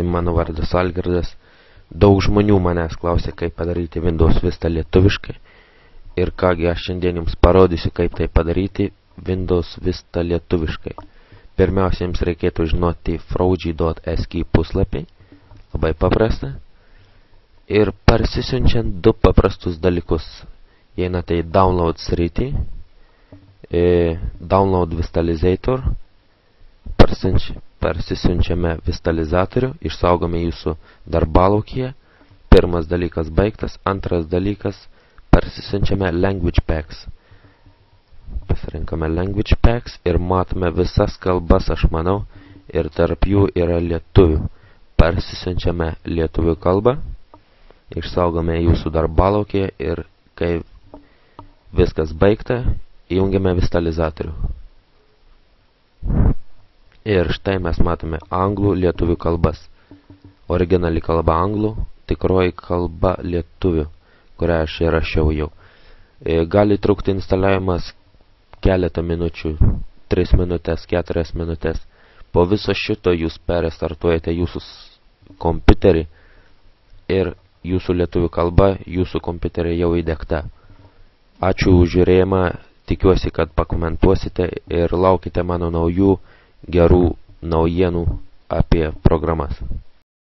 Mano vardas Algirdas. Daug žmonių manęs klausė, kaip padaryti Windows Vista lietuviškai. Ir kągi aš šiandien jums parodysiu, kaip tai padaryti Windows Vista lietuviškai. Pirmiausia, jums reikėtų žinoti fraugy.sk puslapį. Labai paprasta. Ir parsisiunčiant du paprastus dalykus. Įeinate į Download sritį, Download Vistalizator, parsisiunčiame Vistalizatorių, išsaugome jūsų darbalaukyje. Pirmas dalykas baigtas, antras dalykas parsisiunčiame Language Packs. Pasirinkame Language Packs ir matome visas kalbas, aš manau, ir tarp jų yra lietuvių. Parsisiunčiame lietuvių kalbą, išsaugome jūsų darbalaukyje ir kai viskas baigta, įjungiame Vistalizatorių. Ir štai mes matome anglų, lietuvių kalbas. Originali kalba anglų, tikroji kalba lietuvių, kurią aš įrašiau jau. Gali trukti instaliavimas keletą minučių, 3 minutės, 4 minutės. Po viso šito jūs perestartuojate jūsų kompiuterį ir jūsų lietuvių kalba jūsų kompiuterį jau įdiegta. Ačiū už žiūrėjimą, tikiuosi, kad pakomentuosite ir laukite mano naujų gerų naujienų apie programas.